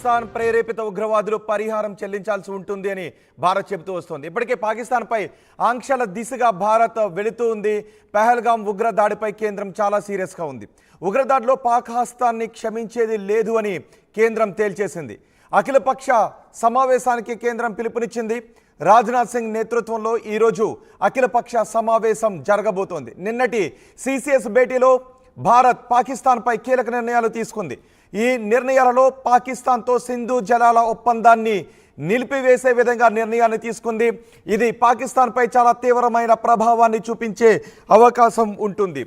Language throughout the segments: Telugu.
పాకిస్తాన్ ప్రేరేపిత ఉగ్రవాదులు పరిహారం చెల్లించాల్సి ఉంటుంది అని భారత్ చెబుతూ వస్తోంది. ఇప్పటికే పాకిస్తాన్పై ఆంక్షల దిశగా భారత్ వెళుతూ ఉంది. పహల్గామ్ ఉగ్ర దాడిపై కేంద్రం చాలా సీరియస్గా ఉంది. ఉగ్రదాడిలో పాక్ హస్తాన్ని క్షమించేది లేదు అని కేంద్రం తేల్చేసింది. అఖిలపక్ష సమావేశానికి కేంద్రం పిలుపునిచ్చింది. రాజ్నాథ్ సింగ్ నేతృత్వంలో ఈరోజు అఖిలపక్ష సమావేశం జరగబోతోంది. నిన్నటి సిసిఎస్ భేటీలో భారత్ పాకిస్తాన్పై కీలక నిర్ణయాలు తీసుకుంది. ఈ నిర్ణయాలలో పాకిస్తాన్తో సింధు జలాల ఒప్పందాన్ని నిలిపివేసే విధంగా నిర్ణయాన్ని తీసుకుంది. ఇది పాకిస్తాన్పై చాలా తీవ్రమైన ప్రభావాన్ని చూపించే అవకాశం ఉంటుంది.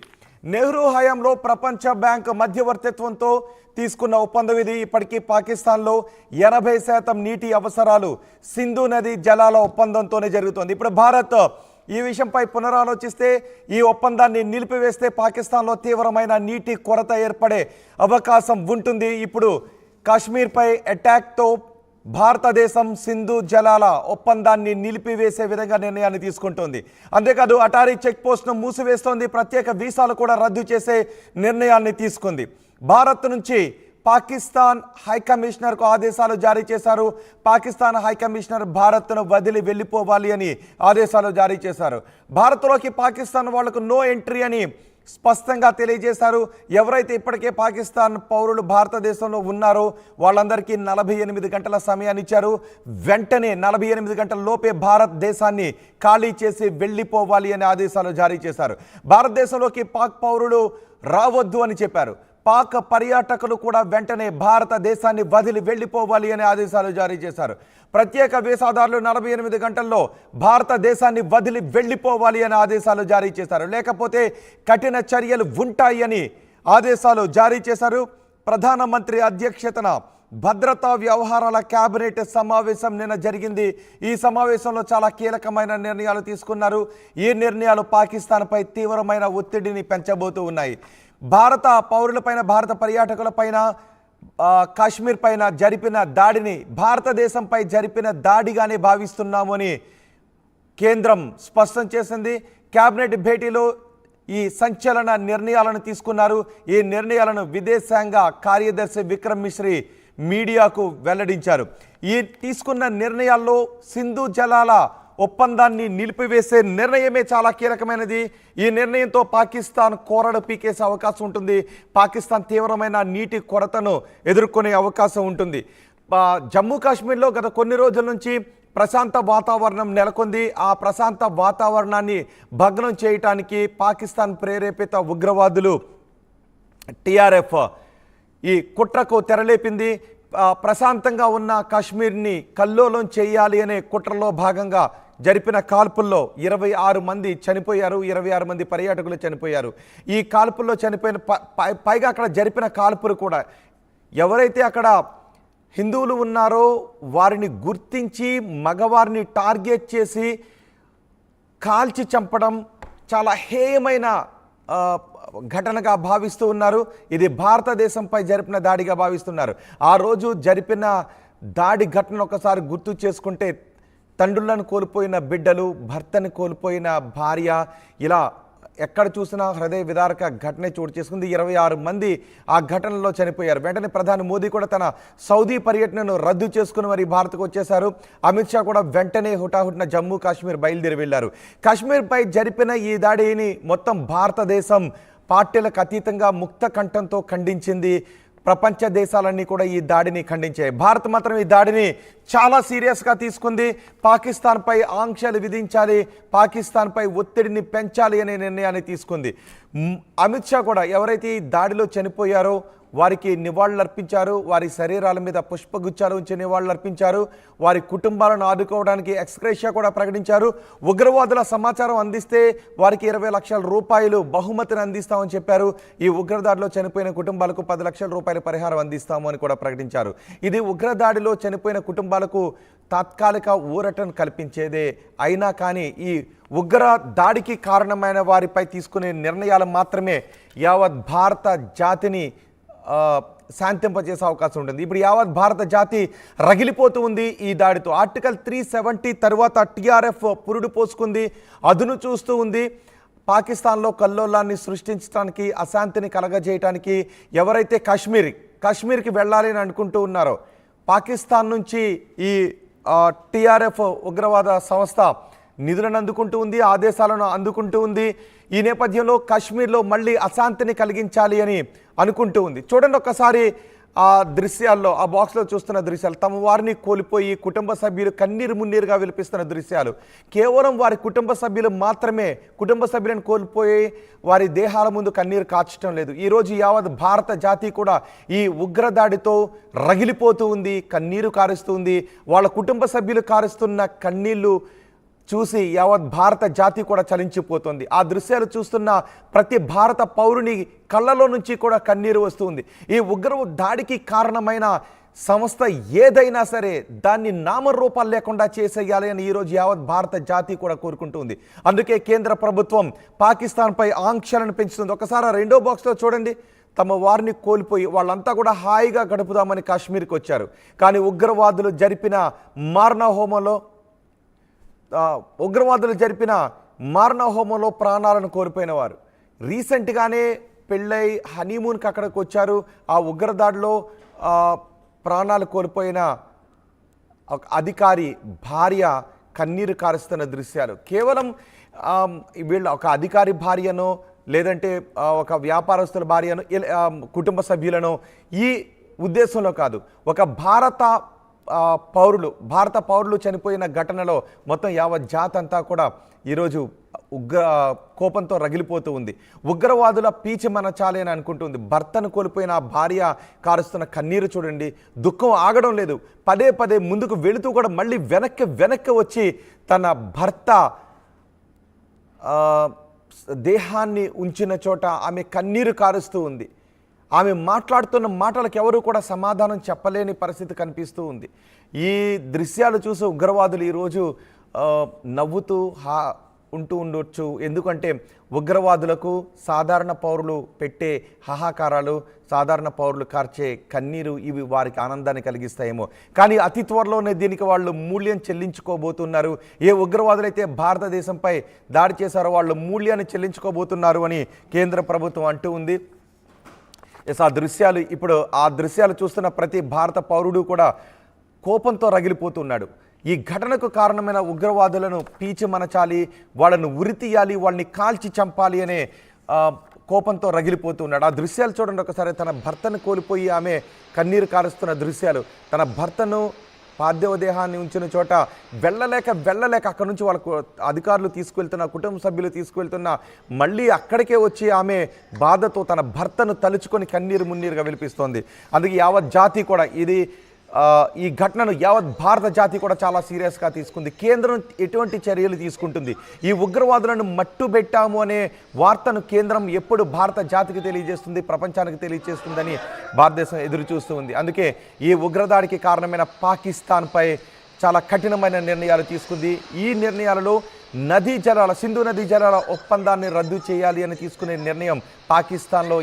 నెహ్రూ హయాంలో ప్రపంచ బ్యాంక్ మధ్యవర్తిత్వంతో తీసుకున్న ఒప్పందం ఇది. ఇప్పటికీ పాకిస్తాన్లో 80% నీటి అవసరాలు సింధు నది జలాల ఒప్పందంతోనే జరుగుతుంది. ఇప్పుడు భారత్ ఈ విషయంపై పునరాలోచిస్తే ఈ ఒప్పందాన్ని నిలిపివేస్తే పాకిస్తాన్లో తీవ్రమైన నీటి కొరత ఏర్పడే అవకాశం ఉంటుంది. ఇప్పుడు కాశ్మీర్పై అటాక్తో భారతదేశం సింధు జలాల ఒప్పందాన్ని నిలిపివేసే విధంగా నిర్ణయాన్ని తీసుకుంటోంది. అంతేకాదు అటారీ చెక్ పోస్ట్ను మూసివేస్తోంది. ప్రత్యేక వీసాలు కూడా రద్దు చేసే నిర్ణయాన్ని తీసుకుంది. భారత్ నుంచి పాకిస్తాన్ హైకమిషనర్కు ఆదేశాలు జారీ చేశారు. పాకిస్తాన్ హైకమిషనర్ భారత్ను వదిలి వెళ్ళిపోవాలి అని ఆదేశాలు జారీ చేశారు. భారత్లోకి పాకిస్తాన్ వాళ్లకు నో ఎంట్రీ అని స్పష్టంగా తెలియజేశారు. ఎవరైతే ఇప్పటికే పాకిస్తాన్ పౌరులు భారతదేశంలో ఉన్నారో వాళ్ళందరికీ 48 గంటల సమయాన్ని ఇచ్చారు. వెంటనే 48 గంటల లోపే భారతదేశాన్ని ఖాళీ చేసి వెళ్ళిపోవాలి అని ఆదేశాలు జారీ చేశారు. భారతదేశంలోకి పాక్ పౌరులు రావద్దు అని చెప్పారు. పాక్ పర్యాటకులు కూడా వెంటనే భారతదేశాన్ని వదిలి వెళ్ళిపోవాలి అనే ఆదేశాలు జారీ చేశారు. ప్రత్యేక వీసాదారులు 48 గంటల్లో భారతదేశాన్ని వదిలి వెళ్ళిపోవాలి అనే ఆదేశాలు జారీ చేశారు. లేకపోతే కఠిన చర్యలు ఉంటాయి అని ఆదేశాలు జారీ చేశారు. ప్రధానమంత్రి అధ్యక్షతన భద్రతా వ్యవహారాల కేబినెట్ సమావేశం నిన్న జరిగింది. ఈ సమావేశంలో చాలా కీలకమైన నిర్ణయాలు తీసుకున్నారు. ఈ నిర్ణయాలు పాకిస్తాన్పై తీవ్రమైన ఒత్తిడిని పెంచబోతూ ఉన్నాయి. భారత పౌరులపైన, భారత పర్యాటకులపైన, కాశ్మీర్ పైన జరిపిన దాడిని భారతదేశంపై జరిపిన దాడిగానే భావిస్తున్నాము అని కేంద్రం స్పష్టం చేసింది. కేబినెట్ భేటీలో ఈ సంచలన నిర్ణయాలను తీసుకున్నారు. ఈ నిర్ణయాలను విదేశాంగ కార్యదర్శి విక్రమ్ మిశ్రీ మీడియాకు వెల్లడించారు. ఈ తీసుకున్న నిర్ణయాల్లో సింధు జలాల ఒప్పందాన్ని నిలిపివేసే నిర్ణయమే చాలా కీలకమైనది. ఈ నిర్ణయంతో పాకిస్తాన్ కోరడు పీకేసే అవకాశం ఉంటుంది. పాకిస్తాన్ తీవ్రమైన నీటి కొరతను ఎదుర్కొనే అవకాశం ఉంటుంది. జమ్మూ కాశ్మీర్లో గత కొన్ని రోజుల నుంచి ప్రశాంత వాతావరణం నెలకొంది. ఆ ప్రశాంత వాతావరణాన్ని భగ్నం చేయటానికి పాకిస్తాన్ ప్రేరేపిత ఉగ్రవాదులు టీఆర్ఎఫ్ ఈ కుట్రకు తెరలేపింది. ప్రశాంతంగా ఉన్న కాశ్మీర్ని కల్లోలం చేయాలి అనే కుట్రలో భాగంగా జరిపిన కాల్పుల్లో 26 మంది చనిపోయారు. 26 మంది పర్యాటకులు చనిపోయారు. ఈ కాల్పుల్లో చనిపోయిన పైగా అక్కడ జరిపిన కాల్పులు కూడా ఎవరైతే అక్కడ హిందువులు ఉన్నారో వారిని గుర్తించి మగవారిని టార్గెట్ చేసి కాల్చి చంపడం చాలా హేయమైన ఘటనగా భావిస్తూ ఉన్నారు. ఇది భారతదేశంపై జరిపిన దాడిగా భావిస్తున్నారు. ఆ రోజు జరిపిన దాడి ఘటన ఒకసారి గుర్తు చేసుకుంటే తండ్రులను కోల్పోయిన బిడ్డలు, భర్తని కోల్పోయిన భార్య, ఇలా ఎక్కడ చూసినా హృదయ విదారక ఘటన చోటు చేసుకుంది. 26 మంది ఆ ఘటనలో చనిపోయారు. వెంటనే ప్రధాని మోదీ కూడా తన సౌదీ పర్యటనను రద్దు చేసుకుని మరి భారత్కు వచ్చేశారు. అమిత్ షా కూడా వెంటనే హుటాహుటిన జమ్మూ కాశ్మీర్ బయలుదేరి వెళ్లారు. కాశ్మీర్పై జరిపిన ఈ దాడిని మొత్తం భారతదేశం పార్టీలకు అతీతంగా ముక్త కంఠంతో ఖండించింది. ప్రపంచ దేశాలన్నీ కూడా ఈ దాడిని ఖండించాయి. భారత్ మాత్రం ఈ దాడిని చాలా సీరియస్గా తీసుకుంది. పాకిస్తాన్పై ఆంక్షలు విధించాలి, పాకిస్తాన్పై ఒత్తిడిని పెంచాలి అనే నిర్ణయాన్ని తీసుకుంది. అమిత్ షా కూడా ఎవరైతే ఈ దాడిలో చనిపోయారో వారికి నివాళులర్పించారు. వారి శరీరాల మీద పుష్పగుచ్చాలు ఉంచి నివాళులర్పించారు. వారి కుటుంబాలను ఆదుకోవడానికి ఎక్స్గ్రేషియా కూడా ప్రకటించారు. ఉగ్రవాదుల సమాచారం అందిస్తే వారికి 20 లక్షల రూపాయలు బహుమతిని అందిస్తామని చెప్పారు. ఈ ఉగ్రదాడిలో చనిపోయిన కుటుంబాలకు 10 లక్షల రూపాయల పరిహారం అందిస్తాము అని కూడా ప్రకటించారు. ఇది ఉగ్రదాడిలో చనిపోయిన కుటుంబాలకు తాత్కాలిక ఊరటను కల్పించేదే. అయినా కానీ ఈ ఉగ్ర దాడికి కారణమైన వారిపై తీసుకునే నిర్ణయాలు మాత్రమే యావత్ భారత జాతిని శాంతింపజేసే అవకాశం ఉంటుంది. ఇప్పుడు యావత్ భారత జాతి రగిలిపోతూ ఉంది ఈ దాడితో. ఆర్టికల్ 370 తర్వాత టీఆర్ఎఫ్ పురుడు పోసుకుంది, అదును చూస్తూ ఉంది. పాకిస్తాన్లో కల్లోలాన్ని సృష్టించడానికి, అశాంతిని కలగజేయడానికి ఎవరైతే కాశ్మీర్కి వెళ్ళాలి అని అనుకుంటూ ఉన్నారో పాకిస్తాన్ నుంచి ఈ టీఆర్ఎఫ్ ఉగ్రవాద సంస్థ నిధులను అందుకుంటూ ఉంది, ఆదేశాలను అందుకుంటూ ఉంది. ఈ నేపథ్యంలో కాశ్మీర్లో మళ్ళీ అశాంతిని కలిగించాలి అని అనుకుంటూ ఉంది. చూడండి ఒక్కసారి ఆ దృశ్యాల్లో, ఆ బాక్స్లో చూస్తున్న దృశ్యాలు, తమ వారిని కోల్పోయి కుటుంబ సభ్యులు కన్నీరు మున్నీరుగా విలిపిస్తున్న దృశ్యాలు. కేవలం వారి కుటుంబ సభ్యులు మాత్రమే కుటుంబ సభ్యులను కోల్పోయి వారి దేహాల ముందు కన్నీరు కార్చడం లేదు. ఈరోజు యావత్ భారత జాతి కూడా ఈ ఉగ్రదాడితో రగిలిపోతూ ఉంది, కన్నీరు కారుస్తూ ఉంది. వాళ్ళ కుటుంబ సభ్యులు కారుస్తున్న కన్నీళ్లు చూసి యావత్ భారత జాతి కూడా చలించిపోతుంది. ఆ దృశ్యాలు చూస్తున్న ప్రతి భారత పౌరుని కళ్ళలో నుంచి కూడా కన్నీరు వస్తుంది. ఈ ఉగ్ర దాడికి కారణమైన సంస్థ ఏదైనా సరే దాన్ని నామరూపాలు లేకుండా చేసేయాలి అని ఈరోజు యావత్ భారత జాతి కూడా కోరుకుంటుంది. అందుకే కేంద్ర ప్రభుత్వం పాకిస్తాన్పై ఆంక్షలను పెంచుతుంది. ఒకసారి రెండో బాక్స్లో చూడండి, తమ వారిని కోల్పోయి వాళ్ళంతా కూడా హాయిగా గడుపుదామని కాశ్మీర్కి వచ్చారు. కానీ ఉగ్రవాదులు జరిపిన మారణ హోమంలో ప్రాణాలను కోల్పోయిన వారు రీసెంట్గానే పెళ్ళై హనీమూన్కి అక్కడికి వచ్చారు. ఆ ఉగ్రదాడిలో ప్రాణాలు కోల్పోయిన అధికారి భార్య కన్నీరు కారుస్తున్న దృశ్యాలు. కేవలం వీళ్ళ ఒక అధికారి భార్యనో లేదంటే ఒక వ్యాపారస్తుల భార్యను, కుటుంబ సభ్యులను ఈ ఉద్దేశంలో కాదు, ఒక భారత పౌరులు చనిపోయిన ఘటనలో మొత్తం యావత్ జాతి అంతా కూడా ఈరోజు కోపంతో రగిలిపోతూ ఉంది. ఉగ్రవాదుల పీచి మనచాలి అని అనుకుంటుంది. భర్తను కోల్పోయిన భార్య కారుస్తున్న కన్నీరు చూడండి, దుఃఖం ఆగడం లేదు. పదే పదే ముందుకు వెళుతూ కూడా మళ్ళీ వెనక్కి వచ్చి తన భర్త దేహాన్ని ఉంచిన చోట ఆమె కన్నీరు కారుస్తూ ఉంది. ఆమె మాట్లాడుతున్న మాటలకు ఎవరు కూడా సమాధానం చెప్పలేని పరిస్థితి కనిపిస్తూ ఉంది. ఈ దృశ్యాలు చూసి ఉగ్రవాదులు ఈరోజు నవ్వుతూ ఉంటూ ఉండొచ్చు. ఎందుకంటే ఉగ్రవాదులకు సాధారణ పౌరులు పెట్టే హాహాకారాలు, సాధారణ పౌరులు కార్చే కన్నీరు ఇవి వారికి ఆనందాన్ని కలిగిస్తాయేమో. కానీ అతి త్వరలోనే దీనికి వాళ్ళు మూల్యం చెల్లించుకోబోతున్నారు. ఏ ఉగ్రవాదులైతే భారతదేశంపై దాడి చేశారో వాళ్ళు మూల్యాన్ని చెల్లించుకోబోతున్నారు అని కేంద్ర ప్రభుత్వం అంటూ ఉంది. ఆ దృశ్యాలు చూస్తున్న ప్రతి భారత పౌరుడు కూడా కోపంతో రగిలిపోతున్నాడు. ఈ ఘటనకు కారణమైన ఉగ్రవాదులను పీచి మనచాలి, వాళ్ళను ఉరితీయాలి, వాళ్ళని కాల్చి చంపాలి అనే కోపంతో రగిలిపోతున్నాడు. ఆ దృశ్యాలు చూడండి ఒకసారి. తన భర్తను కోల్పోయి ఆమె కన్నీరు కారుస్తున్న దృశ్యాలు. తన భర్తను పార్థివ దేహాన్ని ఉంచిన చోట వెళ్ళలేక అక్కడి నుంచి వాళ్ళకు అధికారులు తీసుకువెళ్తున్న, కుటుంబ సభ్యులు తీసుకువెళ్తున్న, మళ్ళీ అక్కడికే వచ్చి ఆమె బాధతో తన భర్తను తలుచుకొని కన్నీరు మున్నీరుగా విలిపిస్తోంది. అందుకే యావత్ జాతి కూడా ఈ ఘటనను యావత్ భారత జాతి కూడా చాలా సీరియస్గా తీసుకుంది. కేంద్రం ఎటువంటి చర్యలు తీసుకుంటుంది? ఈ ఉగ్రవాదులను మట్టుబెట్టాము అనే వార్తను కేంద్రం ఎప్పుడు భారత జాతికి తెలియజేస్తుంది, ప్రపంచానికి తెలియజేస్తుందని భారతదేశం ఎదురు చూస్తూ ఉంది. అందుకే ఈ ఉగ్రదాడికి కారణమైన పాకిస్తాన్పై చాలా కఠినమైన నిర్ణయాలు తీసుకుంది. ఈ నిర్ణయాలలో సింధు నదీ జలాల ఒప్పందాన్ని రద్దు చేయాలి అని తీసుకునే నిర్ణయం పాకిస్తాన్లో